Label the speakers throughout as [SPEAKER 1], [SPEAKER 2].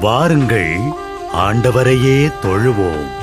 [SPEAKER 1] வாருங்கள், ஆண்டவரையே தொழுவோம்.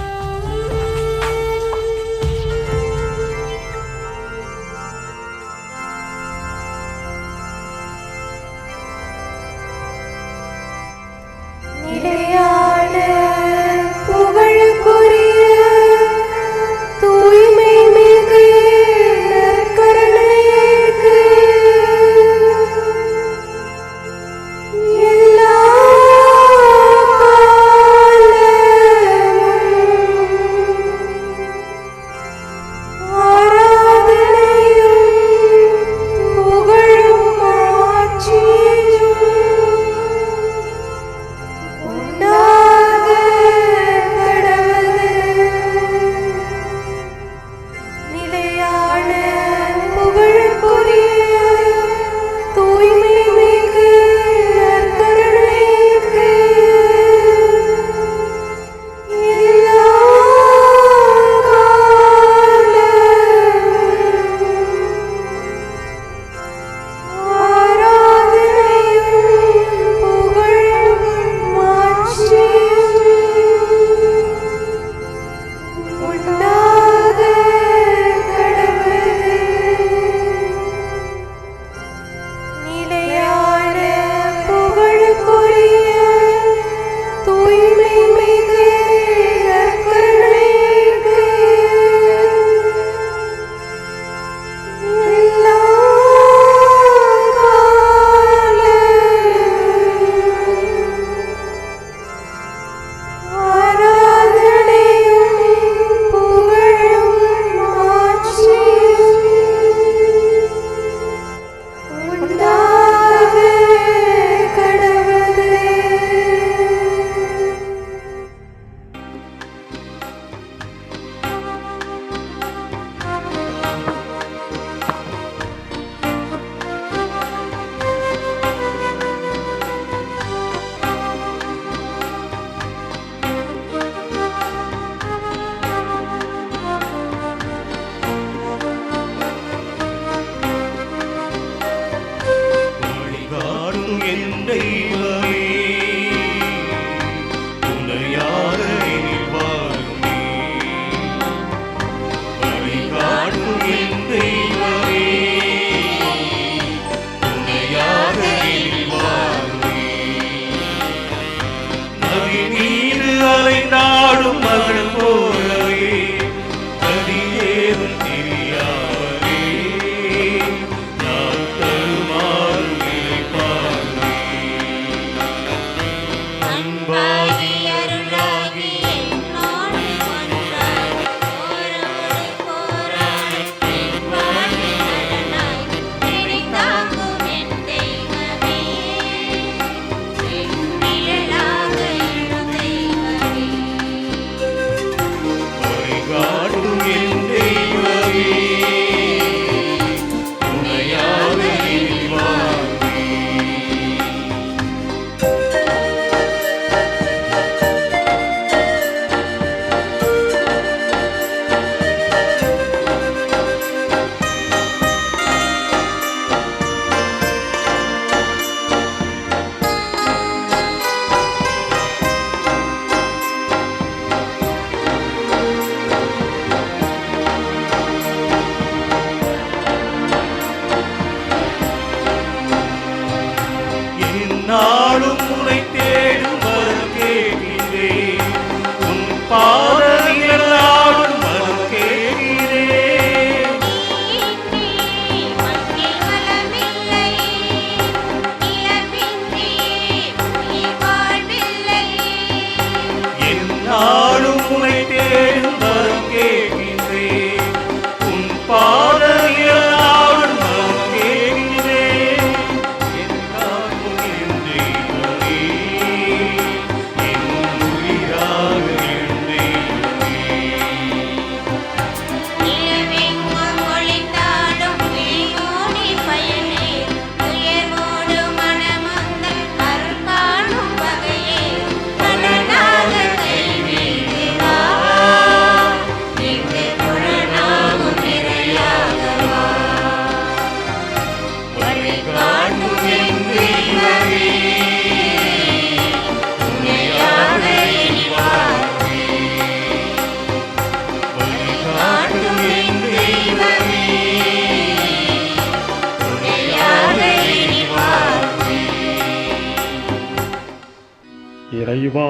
[SPEAKER 2] இறைவா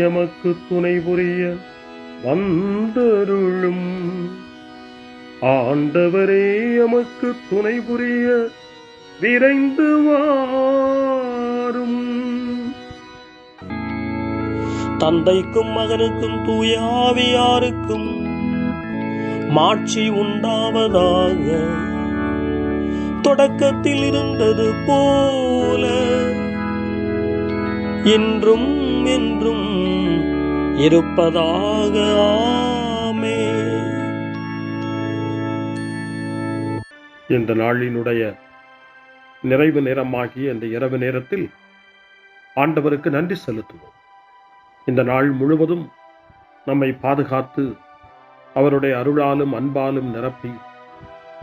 [SPEAKER 2] எமக்கு துணை புரிய வந்தருளும். ஆண்டவரே எமக்கு துணை புரிய விரைந்து வாரும்.
[SPEAKER 3] தந்தைக்கும் மகனுக்கும் தூய ஆவியாருக்கும் மாட்சி உண்டாவதாக. தொடக்கத்தில் இருந்தது போல இன்றும் என்றும் இருப்பதாக. ஆமென்.
[SPEAKER 2] இந்த நாளினுடைய நிறைவு நேரமாகிய இந்த இரவு நேரத்தில் ஆண்டவருக்கு நன்றி செலுத்துவோம். இந்த நாள் முழுவதும் நம்மை பாதுகாத்து அவருடைய அருளாலும் அன்பாலும் நிரப்பி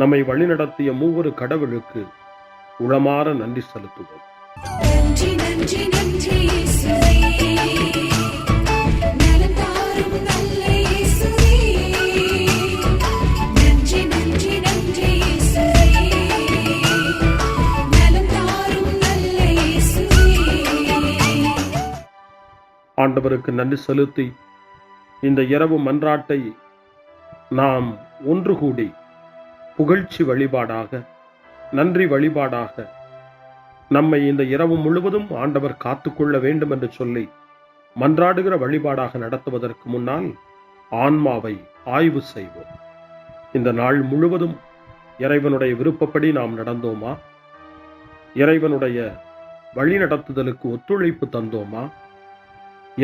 [SPEAKER 2] நம்மை வழிநடத்திய மூவொரு கடவுளுக்கு உளமாற நன்றி செலுத்துவோம்.
[SPEAKER 4] நன்றி நன்றி நன்றி இயேசுவே, நலம் தாரும் நல்ல இயேசுவே. நன்றி நன்றி நன்றி இயேசுவே, நலம் தாரும் நல்ல இயேசுவே.
[SPEAKER 2] ஆண்டவருக்கு நன்றி செலுத்தி இந்த இரவு மன்றாட்டை நாம் ஒன்று கூடி புகழ்ச்சி வழிபாடாக, நன்றி வழிபாடாக நம்மை இந்த இரவு முழுவதும் ஆண்டவர் காத்துக்கொள்ள வேண்டும் என்று சொல்லி மன்றாடுகிற வழிபாடாக நடத்துவதற்கு முன்னால் ஆன்மாவை ஆய்வு செய்வோம். இந்த நாள் முழுவதும் இறைவனுடைய விருப்பப்படி நாம் நடந்தோமா? இறைவனுடைய வழிநடத்துதலுக்கு ஒத்துழைப்பு தந்தோமா?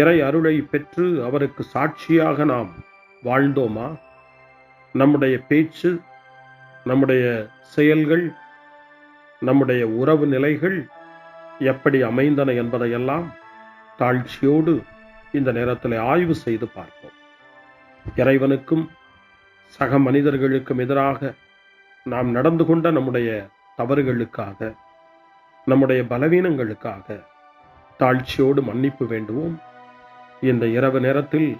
[SPEAKER 2] இறை அருளை பெற்று அவருக்கு சாட்சியாக நாம் வாழ்ந்தோமா? நம்முடைய பேச்சு, நம்முடைய செயல்கள், நம்முடைய உறவு நிலைகள் எப்படி அமைந்தன என்பதையெல்லாம் தாழ்ச்சியோடு இந்த நேரத்தில் ஆய்வு செய்து பார்ப்போம். இறைவனுக்கும் சக மனிதர்களுக்கும் எதிராக நாம் நடந்து கொண்ட நம்முடைய தவறுகளுக்காக, நம்முடைய பலவீனங்களுக்காக தாழ்ச்சியோடு மன்னிப்பு வேண்டுவோம். இந்த இரவு நேரத்தில்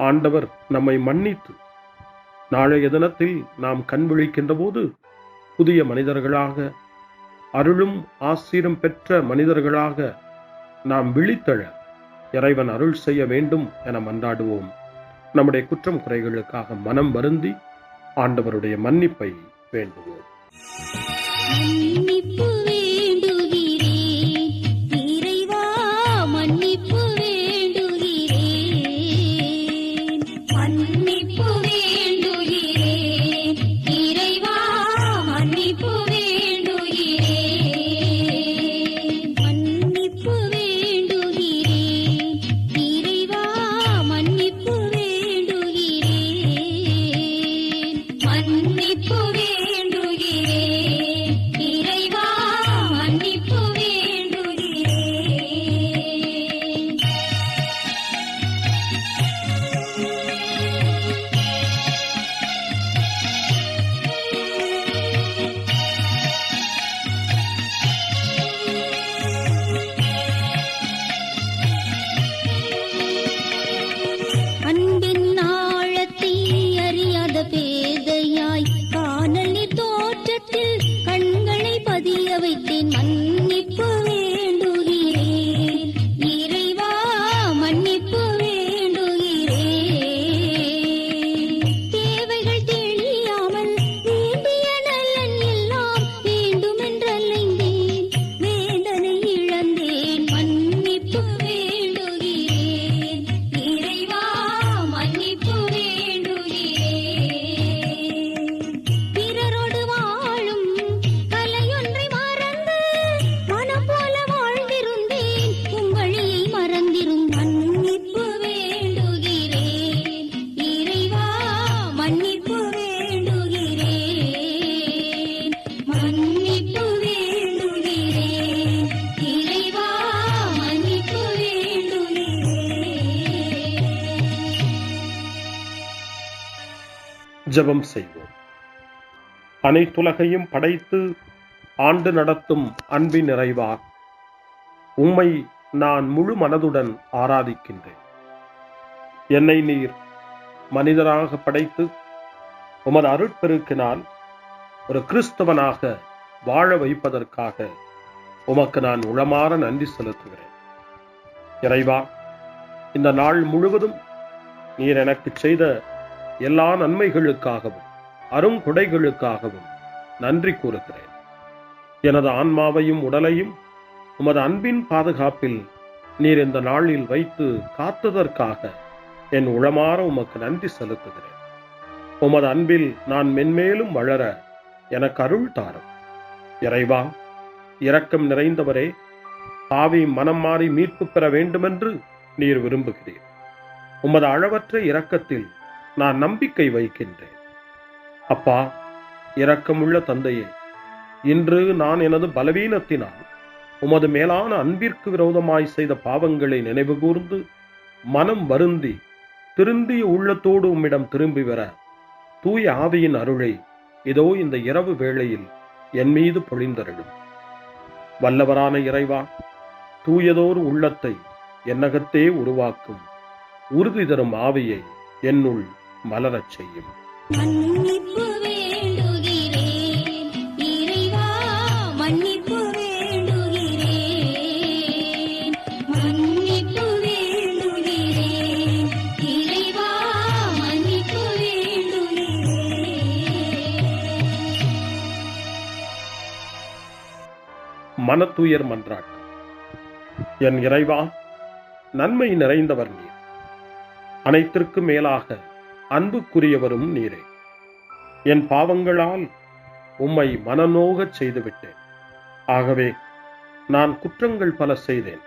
[SPEAKER 2] ஆண்டவர் நம்மை மன்னித்து நாளைய தினத்தில் நாம் கண் விழிக்கின்ற போது புதிய மனிதர்களாக, அருளும் ஆசீரும் பெற்ற மனிதர்களாக நாம் விழித்தெழ இறைவன் அருள் செய்ய வேண்டும் என மன்றாடுவோம். நம்முடைய குற்றம் குறைகளுக்காக மனம் வருந்தி ஆண்டவருடைய மன்னிப்பை வேண்டுவோம்.
[SPEAKER 4] மன்னிப்பு வேண்டுகிறேன் இறைவா, மன்னிப்பு வேண்டுகிறேன். மன்னிப்பு வேண்டுகிறேன் இறைவா, மன்னிப்பு வேண்டுகிறேன். மன்னிப்பு வேண்டுகிறேன் இறைவா, மன்னிப்பு வேண்டுகிறேன். மன்னிப்பு வேண்டுகிறேன் இறைவா, மன்னிப்பு வேண்டுகிறேன். அன்பின் ஆழத்தை அறியாத பேதையாய் காணல் நீர் தோற்றத்தில் கண்களை பதிய வைத்தேன். மன்னிப்பு வேண்டுகிறேன் இறைவா, மன்னிப்பு வேண்டுகிறேன். தேவைகள் தெளியாமல் வேண்டிய நலன் எல்லாம் வேண்டுமென்றலைந்தேன், வேதனை இழந்தேன். மன்னிப்பு வேண்டுகிறேன் இறைவா, மன்னிப்பு வேண்டுகிறேன். பிறரோடு வாழும் கலையொன்றை மறந்து மனம் போல வாழ்ந்திருந்தேன், உம் வழியை மறந்திரும். மன்னிப்பு வேண்டுகிறேன் இறைவா, மன்னிப்பு வேண்டுகிறேன். மன்னிப்பு வேண்டுகிறேன் இறைவா, மன்னிப்பு வேண்டுகிறேன்.
[SPEAKER 2] ஜெபம் செய்வோம். அனைத்துலகையும் படைத்து ஆண்டு நடத்தும் அன்பின் நிறைவா, உம்மை நான் முழு மனதுடன் ஆராதிக்கின்றேன். என்னை நீர் மனிதராக படைத்து உமது அருட்பெருக்கினால் ஒரு கிறிஸ்தவனாக வாழ வைப்பதற்காக உமக்கு நான் உளமாற நன்றி செலுத்துகிறேன். இறைவா, இந்த நாள் முழுவதும் நீர் எனக்கு செய்த எல்லா நன்மைகளுக்காகவும் அருங்கொடைகளுக்காகவும் நன்றி கூறுகிறேன். எனது ஆன்மாவையும் உடலையும் உமது அன்பின் பாதுகாப்பில் நீர் இந்த நாளில் வைத்து காத்ததற்காக என் உளமாற உமக்கு நன்றி செலுத்துகிறேன். உமது அன்பில் நான் மென்மேலும் வளர எனக்கு அருள் தாரும். இறைவா, இரக்கம் நிறைந்தவரே, பாவி மனம் மாறி மீட்பு பெற வேண்டுமென்று நீர் விரும்புகிறீர். உமது அளவற்ற இரக்கத்தில் நான் நம்பிக்கை வைக்கின்றேன். அப்பா, இரக்கமுள்ள தந்தையே, இன்று நான் எனது பலவீனத்தினால் உமது மேலான அன்பிற்கு விரோதமாய் செய்த பாவங்களை நினைவு கூர்ந்து மனம் வருந்தி திருந்திய உள்ளத்தோடு உம்மிடம் திரும்பி வர தூய ஆவியின் அருளை இதோ இந்த இரவு வேளையில் என் மீது பொழிந்தருளும். வல்லவரான இறைவா, தூயதோர் உள்ளத்தை என்னகத்தே உருவாக்கும் உறுதி தரும் ஆவியை என்னுள் மலரச் செய்யும்.
[SPEAKER 4] மன்னிப்பு வேண்டுகிறேன் இறைவா, மன்னிப்பு வேண்டுகிறேன், மன்னிப்பு வேண்டுகிறேன் இறைவா, மன்னிப்பு வேண்டுகிறேன்.
[SPEAKER 2] மனத்துயர் மன்றாட்டு. என் இறைவா, நன்மை நிறைந்தவர் நீர், அனைத்திற்கு மேலாக அன்புக்குரியவரும் நீரே. என் பாவங்களால் உம்மை மனநோகச் செய்துவிட்டேன். ஆகவே நான் குற்றங்கள் பல செய்தேன்.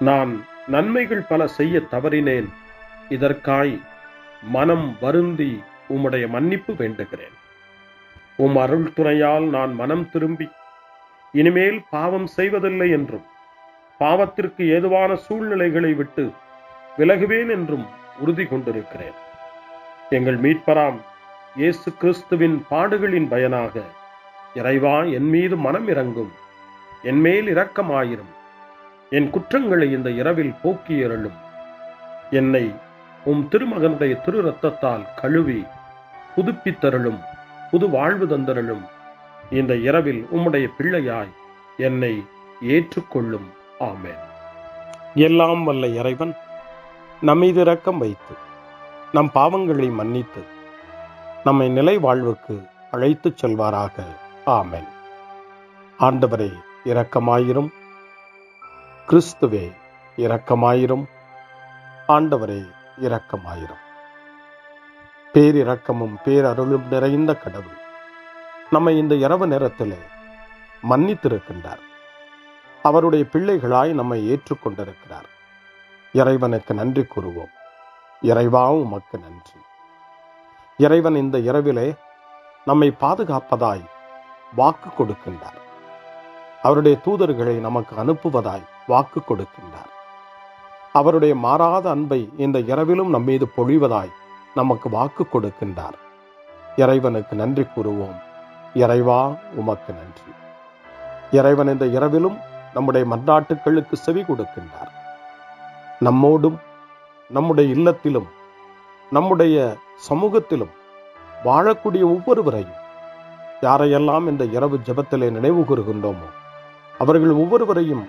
[SPEAKER 2] நான் நன்மைகள் பல செய்ய தவறினேன். இதற்காய் மனம் வருந்தி உம்முடைய மன்னிப்பு வேண்டுகிறேன். உம் அருள் துணையால் நான் மனம் திரும்பி இனிமேல் பாவம் செய்வதில்லை என்றும் பாவத்திற்கு ஏதுவான சூழ்நிலைகளை விட்டு விலகுவேன் என்றும் உறுதி கொண்டிருக்கிறேன். எங்கள் மீட்பராம் இயேசு கிறிஸ்துவின் பாடுகளின் பயனாக இறைவா, என் மீது மனம் இறங்கும், என் மேல் இரக்கமாயிரும். என் குற்றங்களை இந்த இரவில் போக்கியருளும். என்னை உம் திருமகனுடைய திரு இரத்தத்தால் கழுவி புதுப்பித்தருளும், புது வாழ்வு தந்தருளும். இந்த இரவில் உம்முடைய பிள்ளையாய் என்னை ஏற்றுக்கொள்ளும். ஆமென். எல்லாம் வல்ல இறைவன் நம்மீது இரக்கம் வைத்து நம் பாவங்களை மன்னித்து நம்மை நிலை வாழ்வுக்கு அழைத்துச் செல்வாராக. ஆமென். ஆண்டவரே இரக்கமாயிரும். கிறிஸ்துவே இரக்கமாயிரும். ஆண்டவரே இரக்கமாயிரும். பேரிரக்கமும் பேரருளும் நிறைந்த கடவுள் நம்மை இந்த இரவு நேரத்திலே மன்னித்திருக்கின்றார். அவருடைய பிள்ளைகளாய் நம்மை ஏற்றுக்கொண்டிருக்கிறார். இறைவனுக்கு நன்றி கூறுவோம். இறைவா, உமக்கு நன்றி. இறைவன் இந்த இரவிலே நம்மை பாதுகாப்பதாய் வாக்கு கொடுக்கின்றார். அவருடைய தூதர்களை நமக்கு அனுப்புவதாய் வாக்கு கொடுக்கின்றார். அவருடைய மாறாத அன்பை இந்த இரவிலும் நம்மீது பொழிவதாய் நமக்கு வாக்கு கொடுக்கின்றார். இறைவனுக்கு நன்றி கூறுவோம். இறைவா, உமக்கு நன்றி. இறைவன் இந்த இரவிலும் நம்முடைய மன்றாட்டுக்களுக்கு செவி கொடுக்கின்றார். நம்மோடும் நம்முடைய இல்லத்திலும் நம்முடைய சமூகத்திலும் வாழக்கூடிய ஒவ்வொருவரையும், யாரையெல்லாம் இந்த இரவு ஜெபத்திலே நினைவு கூறுகின்றோமோ அவர்கள் ஒவ்வொருவரையும்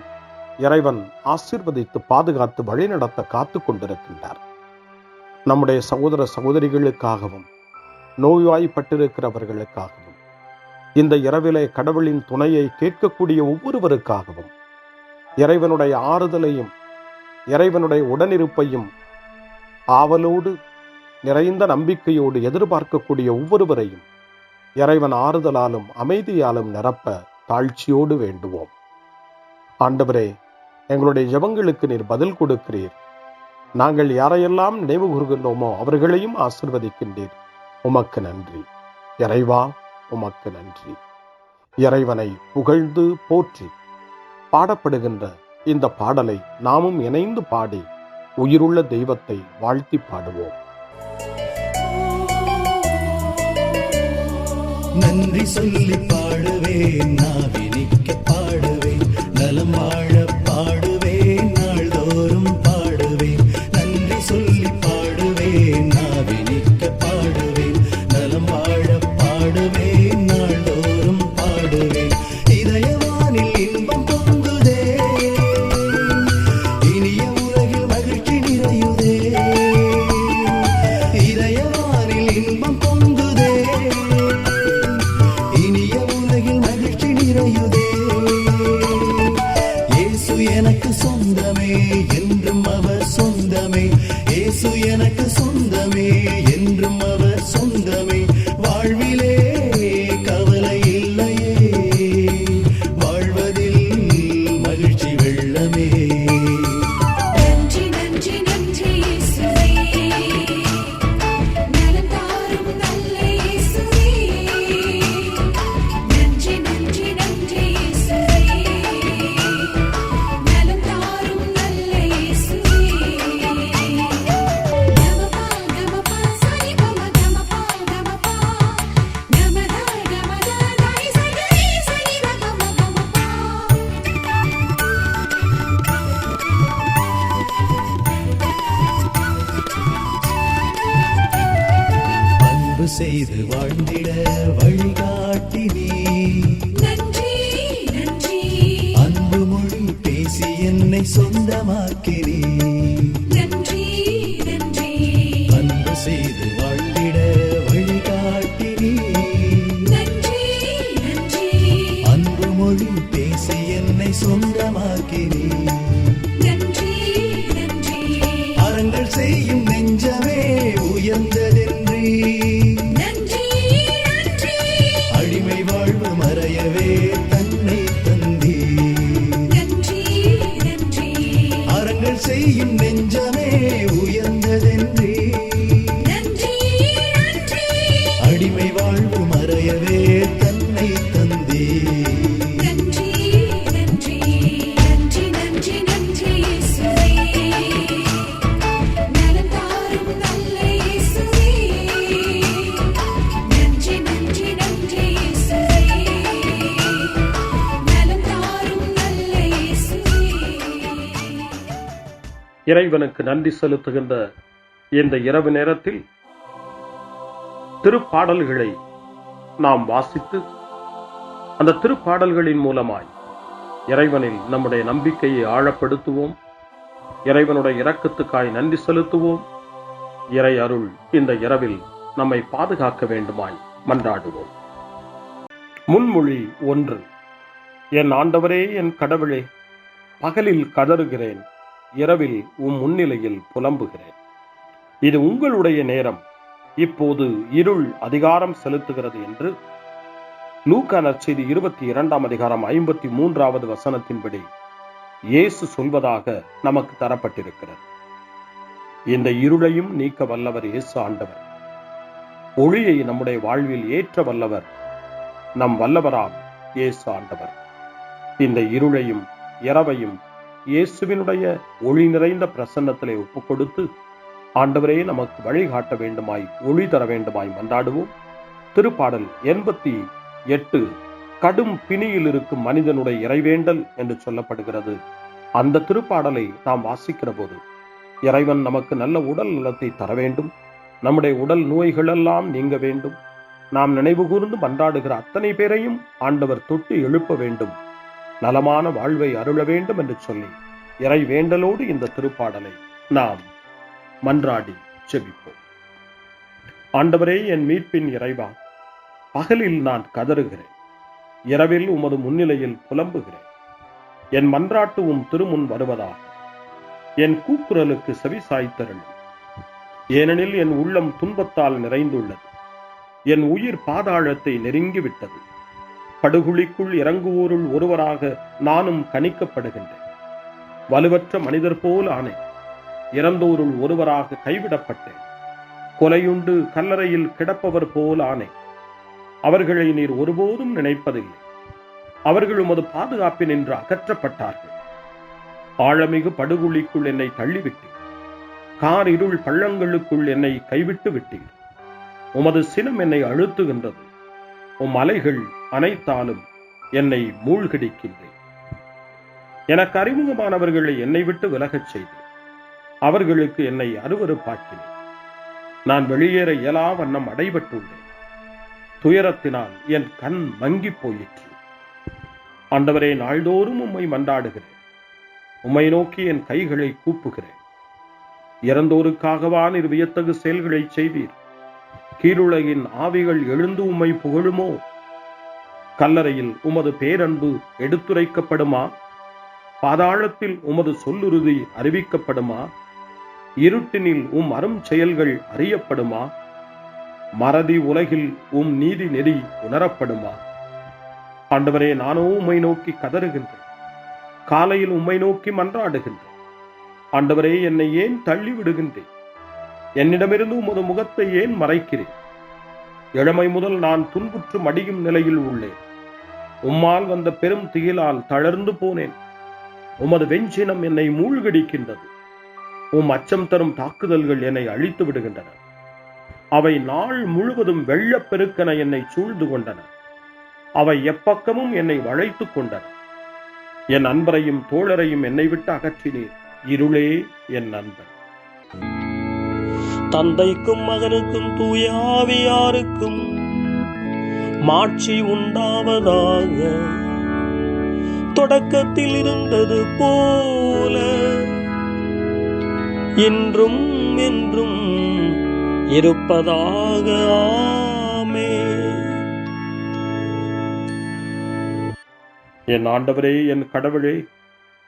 [SPEAKER 2] இறைவன் ஆசீர்வதித்து பாதுகாத்து வழிநடத்த காத்து கொண்டிருக்கின்றார். நம்முடைய சகோதர சகோதரிகளுக்காகவும் நோய்வாய்ப்பட்டிருக்கிறவர்களுக்காகவும் இந்த இரவிலே கடவுளின் துணையை கேட்கக்கூடிய ஒவ்வொருவருக்காகவும் இறைவனுடைய ஆறுதலையும் இறைவனுடைய உடனிருப்பையும் ஆவலோடு நிறைந்த நம்பிக்கையோடு எதிர்பார்க்கக்கூடிய ஒவ்வொருவரையும் இறைவன் ஆறுதலாலும் அமைதியாலும் நிரப்ப தாழ்ச்சியோடு வேண்டுவோம். ஆண்டவரே, எங்களுடைய ஜெபங்களுக்கு நீர் பதில் கொடுக்கிறீர். நாங்கள் யாரையெல்லாம் நினைவு கூறுகின்றோமோ அவர்களையும் ஆசீர்வதிக்கின்றீர். உமக்கு நன்றி. இறைவா, உமக்கு நன்றி. இறைவனை புகழ்ந்து போற்றி பாடப்படுகின்ற இந்த பாடலை நாமும் இணைந்து பாடி உயிருள்ள தெய்வத்தை வாழ்த்தி பாடுவோம்.
[SPEAKER 5] நன்றி சொல்லி பாடுவேன், நாவினிக்க பாடுவேன், நலம் வாழ பாடுவேன், நாள்தோறும் பாடுவேன். நன்றி சொல்லி பாடுவேன், நாவினிக்க பாடுவேன், நலம் வாழ பாடுவேன், நாள்தோறும் பாடுவேன். இதயவானில் இன்பம் பொங்குதே, இனி சொந்தமே, என்றும் அவர் சொந்தமே. இயேசு எனக்கு சொந்தமே, என்றும் அவர் சொந்தமே. வாழ்விலே கவலை இல்லையே, வாழ்வதில் மகிழ்ச்சி வெள்ளமே.
[SPEAKER 4] நன்றி நன்றி நன்றி இயேசுவே, நலம் தாரும் நல்ல இயேசுவே. நன்றி நன்றி நன்றி இயேசுவே, நலம் தாரும் நல்ல இயேசுவே. கமபா கமபா சரி கமபா கமபா கமதா கமதா தாய் சரி சரி கமபா.
[SPEAKER 5] அன்பு செய்து வாழ்ந்திட வழிகாட்டி நீ,
[SPEAKER 4] நன்றி நன்றி
[SPEAKER 5] அன்பு மொழி பேசி என்னை சொந்தமாக்கி நீ.
[SPEAKER 4] நன்றி நன்றி
[SPEAKER 5] அன்பு செய்து வாழ்ந்திட வழிகாட்டி நீ,
[SPEAKER 4] நன்றி நன்றி
[SPEAKER 5] அன்பு மொழி பேசி என்னை சொந்தமாக்கி நீ.
[SPEAKER 4] நன்றி நன்றி
[SPEAKER 5] அறங்கள் செய்யும் நெஞ்சமே உயர்ந்ததென்றி,
[SPEAKER 4] நன்றி நன்றி
[SPEAKER 5] அடிமை வாழ்வு மறையவே தன்னை தந்தி.
[SPEAKER 4] நன்றி நன்றி
[SPEAKER 5] அறங்கள் செய்யும் நெஞ்சமே உயர்ந்ததென்றி,
[SPEAKER 4] நன்றி நன்றி
[SPEAKER 5] அடிமை வாழ்வு மறையவே தன்னை தந்தி.
[SPEAKER 4] நன்றி நன்றி நன்றி நன்றி நன்றி இயேசுவே, நலம் தாரும் நல்ல இயேசுவே. நன்றி நன்றி நன்றி இயேசுவே, நலம் தாரும் நல்ல இயேசுவே.
[SPEAKER 2] இறைவனுக்கு நன்றி செலுத்துகின்ற இந்த இரவு நேரத்தில் திருப்பாடல்களை நாம் வாசித்து அந்த திருப்பாடல்களின் மூலமாய் இறைவனில் நம்முடைய நம்பிக்கையை ஆழப்படுத்துவோம். இறைவனுடைய இரக்கத்துக்காய் நன்றி செலுத்துவோம். இறை அருள் இந்த இரவில் நம்மை பாதுகாக்க வேண்டுமாய் மன்றாடுவோம். முன்மொழி 1. என் ஆண்டவரே, என் கடவுளே, பகலில் கதறுகிறேன், இரவில் முன்னிலையில் புலம்புகிறேன். இது உங்களுடைய நேரம், இப்போது இருள் அதிகாரம் செலுத்துகிறது என்று லூக்கா நற்செய்தி 22 வசனத்தின்படி இயேசு சொல்வதாக நமக்கு தரப்பட்டிருக்கிறது. இந்த இருளையும் நீக்க வல்லவர் இயேசு ஆண்டவர். ஒளியை நம்முடைய வாழ்வில் ஏற்ற வல்லவர் நம் வல்லவராம் இயேசு ஆண்டவர். இந்த இருளையும் இரவையும் இயேசுவினுடைய ஒளி நிறைந்த பிரசன்னத்திலே ஒப்புக் கொடுத்து ஆண்டவரே நமக்கு வழிகாட்ட வேண்டுமாய், ஒளி தர வேண்டுமாய் மன்றாடுவோம். திருப்பாடல் 88 கடும் பிணியில் இருக்கும் மனிதனுடைய இறைவேண்டல் என்று சொல்லப்படுகிறது. அந்த திருப்பாடலை நாம் வாசிக்கிற போது இறைவன் நமக்கு நல்ல உடல் நலத்தை தர வேண்டும், நம்முடைய உடல் நோய்களெல்லாம் நீங்க வேண்டும், நாம் நினைவு கூர்ந்து மன்றாடுகிற அத்தனை பேரையும் ஆண்டவர் தொட்டு எழுப்ப வேண்டும், நலமான வாழ்வை அருள வேண்டும் என்று சொல்லி இறை வேண்டலோடு இந்த திருப்பாடலை நாம் மன்றாடி செபிப்போம். ஆண்டவரே, என் மீட்பின் இறைவா, பகலில் நான் கதறுகிறேன், இரவில் உமது முன்னிலையில் புலம்புகிறேன். என் மன்றாட்டு திருமுன் வருவதாக என் கூக்குரலுக்கு செவி சாய்த்தருளும். ஏனெனில் என் உள்ளம் துன்பத்தால் நிறைந்துள்ளது, என் உயிர் பாதாளத்தை நெருங்கிவிட்டது. படுகுழிக்குள் இறங்குவோருள் ஒருவராக நானும் கணிக்கப்படுகின்றேன். வலுவற்ற மனிதர் போல் ஆனேன், இறந்தோருள் ஒருவராக கைவிடப்பட்டேன். கொலையுண்டு கல்லறையில் கிடப்பவர் போல் ஆனேன். அவர்களை நீர் ஒருபோதும் நினைப்பதில்லை. அவர்கள் உமது பாதுகாப்பினின்று அகற்றப்பட்டார்கள். ஆழமிகு படுகுழிக்குள் என்னை தள்ளிவிட்டீர், கார் இருள் பள்ளங்களுக்குள் என்னை கைவிட்டு விட்டீர். உமது சினம் என்னை அழுத்துகின்றது, உம் அலைகள் அனைத்தாலும் என்னை மூழ்கடிக்கின்றேன். எனக்கு அறிமுகமானவர்களை என்னை விட்டு விலகச் செய்தேன், அவர்களுக்கு என்னை அருவருப்பாக்கினேன். நான் வெளியேற இயலா வண்ணம் அடைபட்டுள்ளேன், துயரத்தினால் என் கண் மங்கி போயிற்று. ஆண்டவரே, நாள்தோறும் உம்மை மன்றாடுகிறேன், உம்மை நோக்கி என் கைகளை கூப்புகிறேன். இறந்தோருக்காகவா நீர் வியத்தகு செயல்களை செய்வீர்? கீழுலகின் ஆவிகள் எழுந்து உம்மை புகழுமோ? கல்லறையில் உமது பேரன்பு எடுத்துரைக்கப்படுமா? பாதாளத்தில் உமது சொல்லுறுதி அறிவிக்கப்படுமா? இருட்டினில் அரும் செயல்கள் அறியப்படுமா? மறதி உலகில் நீதி நெறி உணரப்படுமா? ஆண்டவரே, நானோ உம்மை நோக்கி கதறுகின்றேன். காலையில் உம்மை நோக்கி மன்றாடுகின்றேன். ஆண்டவரே, என்னை ஏன் தள்ளி விடுகின்றேன்? என்னிடமிருந்து உமது முகத்தை ஏன் மறைக்கிறேன்? இளமை முதல் நான் துன்புற்று மடியும் நிலையில் உள்ளேன். உம்மால் வந்த பெரும் திகிலால் தளர்ந்து போனேன். உமது வெஞ்சினம் என்னை மூழ்கடிக்கின்றது. அச்சம் தரும் தாக்குதல்கள் என்னை அழித்து விடுகின்றன. அவை நாள் முழுவதும் வெள்ளப்பெருக்கென என்னை சூழ்ந்து கொண்டன. அவை எப்பக்கமும் என்னை வளைத்துக் கொண்டன. என் அன்பரையும் தோழரையும் என்னை விட்டு அகற்றினீர். இருளே என் நண்பன்.
[SPEAKER 3] தந்தைக்கும் மகனுக்கும் தூய ஆவியாருக்கும் மாட்சி உண்டாவதாக. தொடக்கத்தில் இருந்தது போல இன்றும் என்றும் இருப்பதாக. ஆமென்.
[SPEAKER 2] என் ஆண்டவரே, என் கடவுளே,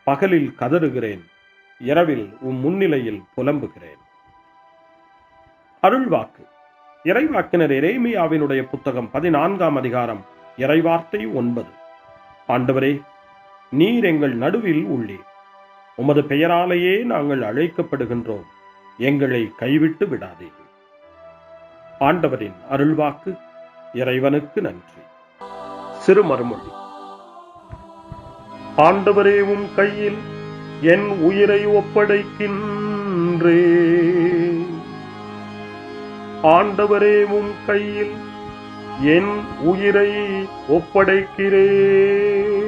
[SPEAKER 2] பகலில் கதறுகிறேன், இரவில் முன்னிலையில் புலம்புகிறேன். அருள்வாக்கு. இறைவாக்கினர் எரேமியாவினுடைய புத்தகம் 14ஆம் அதிகாரம், இறைவார்த்தை 9. ஆண்டவரே, நீர் எங்கள் நடுவில் உள்ளீர். உமது பெயராலேயே நாங்கள் அழைக்கப்படுகின்றோம். எங்களை கைவிட்டு விடாதீர்கள். ஆண்டவரின் அருள்வாக்கு. இறைவனுக்கு நன்றி. சிறு மறுமொழி. ஆண்டவரே, உம் கையில் என் உயிரை ஒப்படைக்கின்றேன். ஆண்டவரே, உம் கையில் என் உயிரை ஒப்படைக்கிறேன்.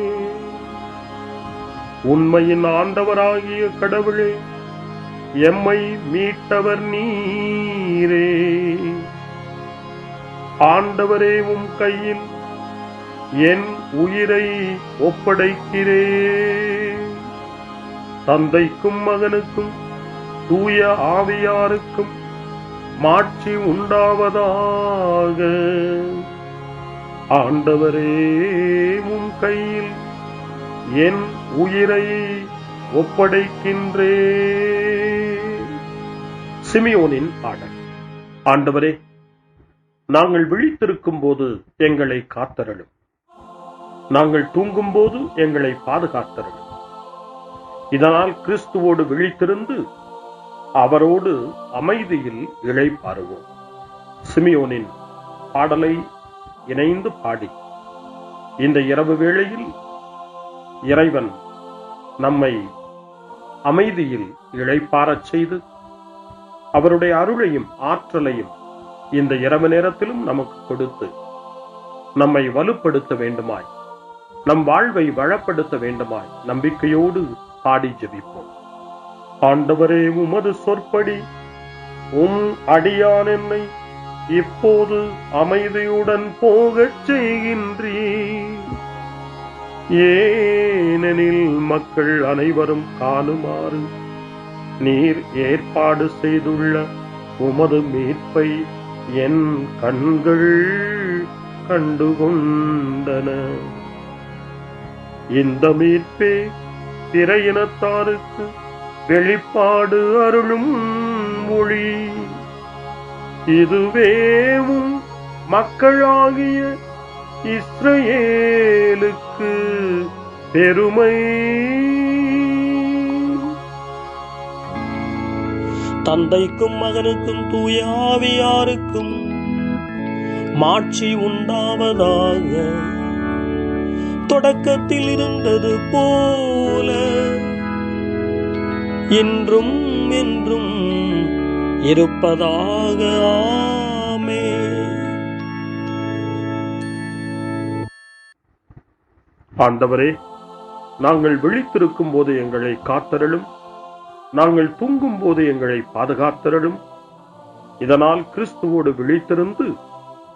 [SPEAKER 2] உண்மையின் ஆண்டவராகிய கடவுளே, எம்மை மீட்டவர் நீரே. ஆண்டவரே, உம் கையில் என் உயிரை ஒப்படைக்கிறேன். தந்தைக்கும் மகனுக்கும் தூய ஆவியாருக்கும் மாட்சி உண்டாவதாக. ஆண்டவரே, உம் கையில் என் உயிரை ஒப்படைக்கின்றேன். சிமியோனின் பாடல். ஆண்டவரே, நாங்கள் விழித்திருக்கும் போது எங்களை காத்தருளும். நாங்கள் தூங்கும் போது எங்களை பாதுகாத்தருளும். இதனால் கிறிஸ்துவோடு விழித்திருந்து அவரோடு அமைதியில் இளைப்பாறுவோம். சிமியோனின் பாடலை இணைந்து பாடி இந்த இரவு வேளையில் இறைவன் நம்மை அமைதியில் இளைப்பாறச் செய்து அவருடைய அருளையும் ஆற்றலையும் இந்த இரவு நேரத்திலும் நமக்கு கொடுத்து நம்மை வலுப்படுத்த வேண்டுமாய், நம் வாழ்வை வளப்படுத்த வேண்டுமாய் நம்பிக்கையோடு பாடி ஜெபிப்போம். ஆண்டவரே, உமது சொற்படி அடியான் என்னை இப்போது அமைதியுடன் போகச் செய்கின்றீர். ஏனெனில் மக்கள் அனைவரும் காணுமாறு நீர் ஏற்பாடு செய்துள்ள உமது மீட்பை என் கண்கள் கண்டுகொண்டன. இந்த மீட்பே பிற இனத்தாருக்கு வெளிப்பாடு அருளும் மொழி. இதுவேவும் மக்களாகிய இஸ்ரவேலுக்கு பெருமை.
[SPEAKER 3] தந்தைக்கும் மகனுக்கும் தூய ஆவியாருக்கும் மாட்சி உண்டாவதாக. தொடக்கத்தில் இருந்தது போல இன்றும் என்றும் இருப்பதாக. ஆமென்.
[SPEAKER 2] ஆண்டவரே, நாங்கள் விழித்திருக்கும் போது எங்களை காத்தருளும். நாங்கள் தூங்கும் போது எங்களை பாதுகாத்தருளும். இதனால் கிறிஸ்துவோடு விழித்திருந்து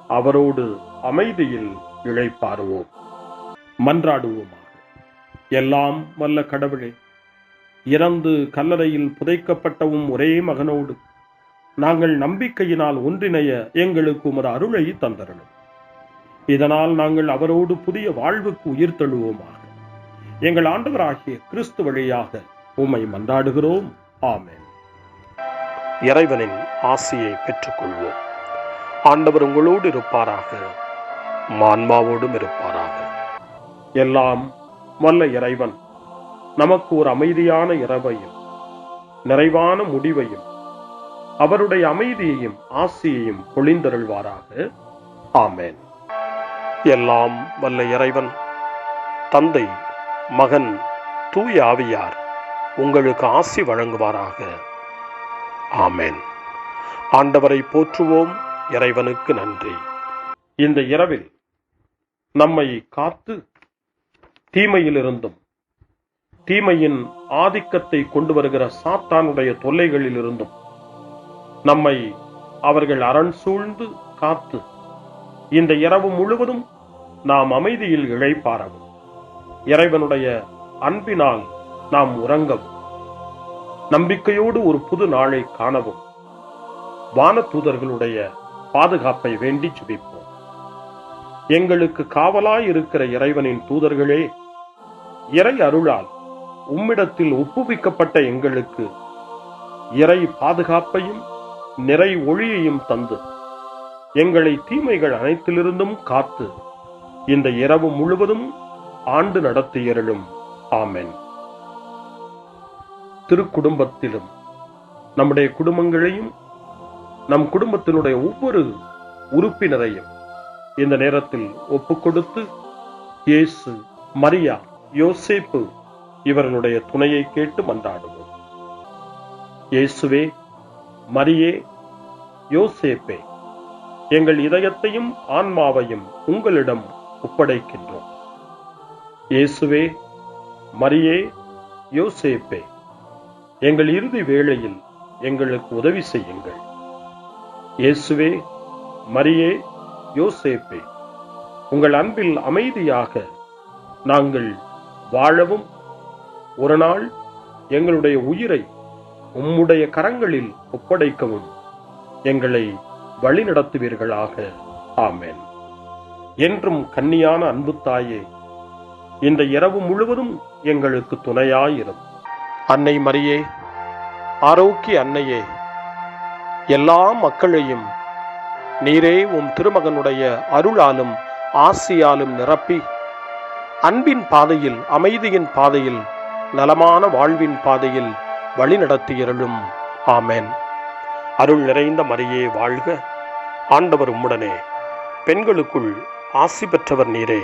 [SPEAKER 2] அவரோடு அமைதியில் இளைப்பாறுவோம். மன்றாடுவோமாக. எல்லாம் வல்ல கடவுளே, இறந்து கல்லறையில் புதைக்கப்பட்ட ஒரே மகனோடு நாங்கள் நம்பிக்கையினால் ஒன்றிணைய எங்களுக்கு உமது அருளை தந்தருளும். இதனால் நாங்கள் அவரோடு புதிய வாழ்வுக்கு உயிர் தழுவோமாக. எங்கள் ஆண்டவராகிய கிறிஸ்து வழியாக உம்மை மன்றாடுகிறோம். ஆமென்.
[SPEAKER 3] இறைவனின் ஆசியை பெற்றுக்கொள்வோம். ஆண்டவர் உங்களோடு இருப்பாராக, ஆன்மாவோடும் இருப்பாராக.
[SPEAKER 2] எல்லாம் வல்ல இறைவன் நமக்கு ஒரு அமைதியான இரவையும் நிறைவான முடிவையும் அவருடைய அமைதியையும் ஆசியையும் பொழிந்தருள்வாராக. ஆமென்.
[SPEAKER 3] எல்லாம் வல்ல இறைவன் தந்தை, மகன், தூய ஆவியார் உங்களுக்கு ஆசி வழங்குவாராக. ஆமென். ஆண்டவரை போற்றுவோம். இறைவனுக்கு நன்றி.
[SPEAKER 2] இந்த இரவில் நம்மை காத்து தீமையிலிருந்தும் தீமையின் ஆதிக்கத்தை கொண்டு வருகிற சாத்தானுடைய தொல்லைகளிலிருந்தும் நம்மை அவர்கள் அரண் சூழ்ந்து காத்து இந்த இரவு முழுவதும் நாம் அமைதியில் இளைப்பாறவும், இறைவனுடைய அன்பினால் நாம் உறங்கவும், நம்பிக்கையோடு ஒரு புது நாளை காணவும் வானதூதர்களுடைய பாதுகாப்பை வேண்டி ஜெபிப்போம். எங்களுக்கு காவலாய் இருக்கிற இறைவனின் தூதர்களே, இறை அருளால் உம்மிடத்தில் ஒப்புவிக்கப்பட்ட எங்களுக்கு இறை பாதுகாப்பையும் நிறை ஒளியையும் தந்து எங்களை தீமைகள் அனைத்திலிருந்தும் காத்து இந்த இரவு முழுவதும் ஆண்டு நடத்தியருளும். ஆமென். திருக்குடும்பத்திலும் நம்முடைய குடும்பங்களையும் நம் குடும்பத்தினுடைய ஒவ்வொரு உறுப்பினரையும் இந்த நேரத்தில் ஒப்புக்கொடுத்து இயேசு, மரியா, யோசேப்பு இவர்களுடைய துணையை கேட்டு மன்றாடுவோம். இயேசுவே, மரியே, யோசேப்பே, எங்கள் இதயத்தையும் ஆன்மாவையும் உங்களிடம் ஒப்படைக்கின்றோம். இயேசுவே, மரியே, யோசேப்பே, எங்கள் இறுதி வேளையில் எங்களுக்கு உதவி செய்யுங்கள். இயேசுவே, மரியே, யோசேப்பே, உங்கள் அன்பில் அமைதியாக நாங்கள் வாழவும் ஒரு நாள் எங்களுடைய உயிரை உம்முடைய கரங்களில் ஒப்படைக்கவும் எங்களை வழிநடத்துவீர்களாக. ஆமென். என்றும் கன்னியான அன்பு தாயே, இந்த இரவு முழுவதும் எங்களுக்கு துணையாயிரும்.
[SPEAKER 3] அன்னை மரியே, ஆரோக்கிய அன்னையே, எல்லா மக்களையும் நீரே உம் திருமகனுடைய அருளாலும் ஆசியாலும் நிரப்பி அன்பின் பாதையில், அமைதியின் பாதையில், நலமான வாழ்வின் பாதையில் வழிநடத்தியருளும். ஆமென். அருள் நிறைந்த மரியே வாழ்க, ஆண்டவர் உம்முடனே, பெண்களுக்குள் ஆசி பெற்றவர் நீரே,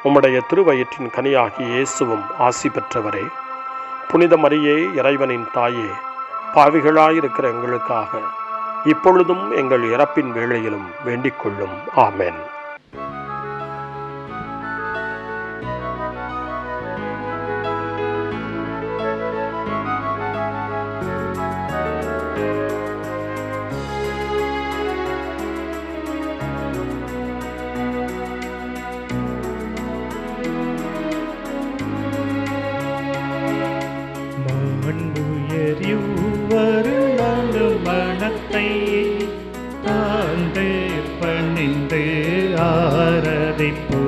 [SPEAKER 3] உம்முடைய திருவயிற்றின் கனியாகிய இயேசுவும் ஆசி பெற்றவரே. புனித மரியே, இறைவனின் தாயே, பாவிகளாயிருக்கிற எங்களுக்காக இப்பொழுதும் எங்கள் இறப்பின் வேளையிலும் வேண்டிக் கொள்ளும். ஆமென்.
[SPEAKER 6] மனத்தை தாழ்ந்து பணிந்து ஆராதிப்போ,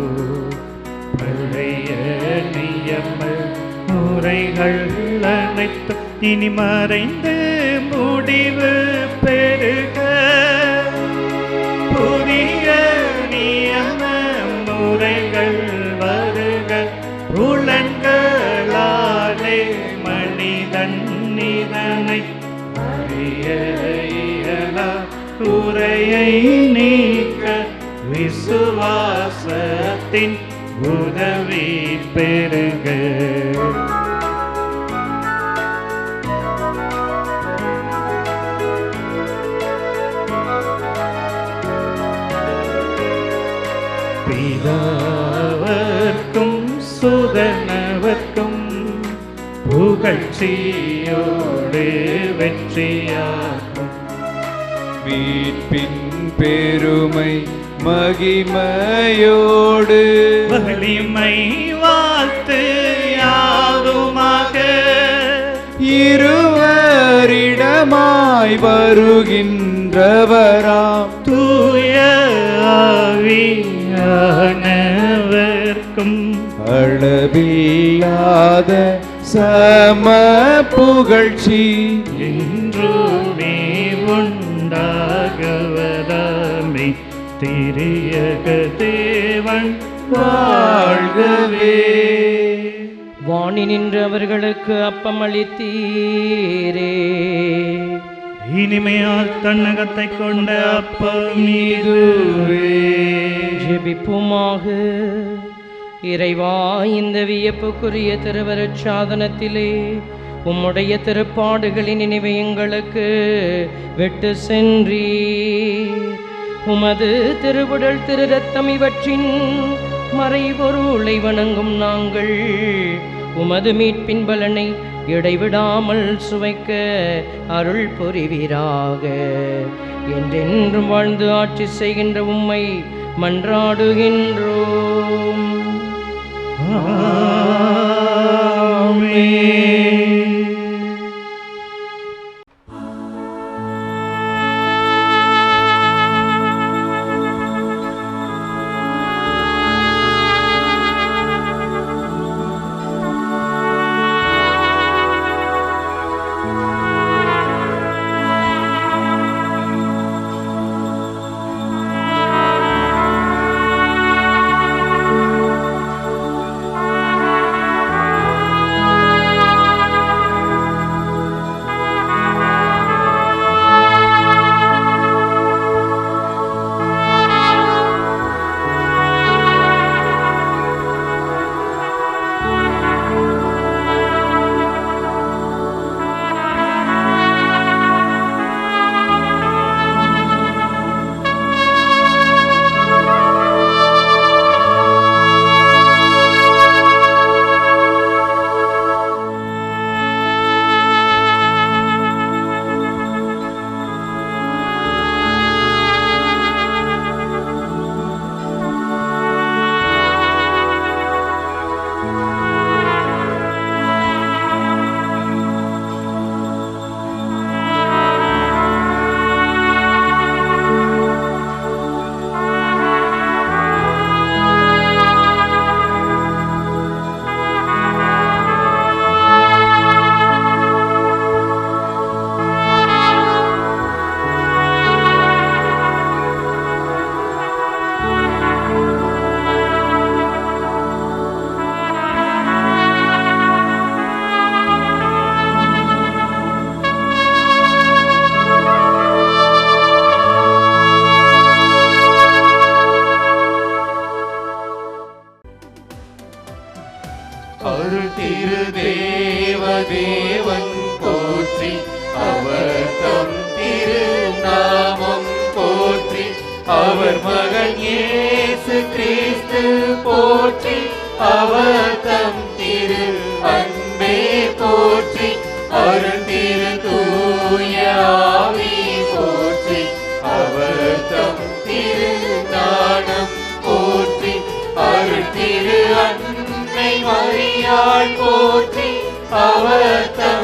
[SPEAKER 6] பழைய நியம முறைகள் அனைத்து இனி மறைந்து முடிவு பெருக, புதிய நியம முறைகள் வருக, புலன்களாலே மனிதன் இதனை குறையை நீக்க விசுவாசத்தின் உதவி பெருக. பிதாவர்க்கும் சுதனவர்க்கும் புகழ்ச்சியோடு வெற்றியாகும்,
[SPEAKER 7] மீட்பின் பெருமை மகிமையோடு
[SPEAKER 6] வலிமை வாழ்த்து யாவுமாக,
[SPEAKER 7] இருவரிடமாய் வருகின்றவராம்
[SPEAKER 6] தூய ஆவியானவர்க்கும்
[SPEAKER 7] அளவில்லாத சம புகழ்ச்சி
[SPEAKER 6] என்றுமே உண்டாகவதாமே திரியக தேவன் வாழ்கவே.
[SPEAKER 8] வாணி நின்று அவர்களுக்கு அப்பம் அளித்தீரே.
[SPEAKER 6] இனிமையால் தன்னகத்தை கொண்ட அப்பம் இதுவே.
[SPEAKER 8] ஜெபிப்புமாக. இறைவா, இந்த வியப்புக்குரிய திருவருட் சாதனத்திலே உம்முடைய திருப்பாடுகளின் நினைவை எங்களுக்கு விட்டு சென்றீர். உமது திருவுடல் திரு ரத்தம் இவற்றின் மறைபொருளை வணங்கும் நாங்கள் உமது மீட்பின் பலனை இடைவிடாமல் சுவைக்க அருள் புரிவீராக. என்றென்றும் வாழ்ந்து ஆட்சி செய்கின்ற உம்மை மன்றாடுகின்றோம்.
[SPEAKER 9] அருள் திரு தேவன் போற்றி, அவர் தம் திரு நாமம் போற்றி, அவர் மகன் இயேசு கிறிஸ்து போற்றி, அவர் தம் திரு அன்பே போற்றி, அருள் திரு தூய ஆவி போற்றி, அவர் தம் திரு ஞானம் போற்றி, அருள் திரு அன்னை மரியாள் போற்றி, அவர் தம்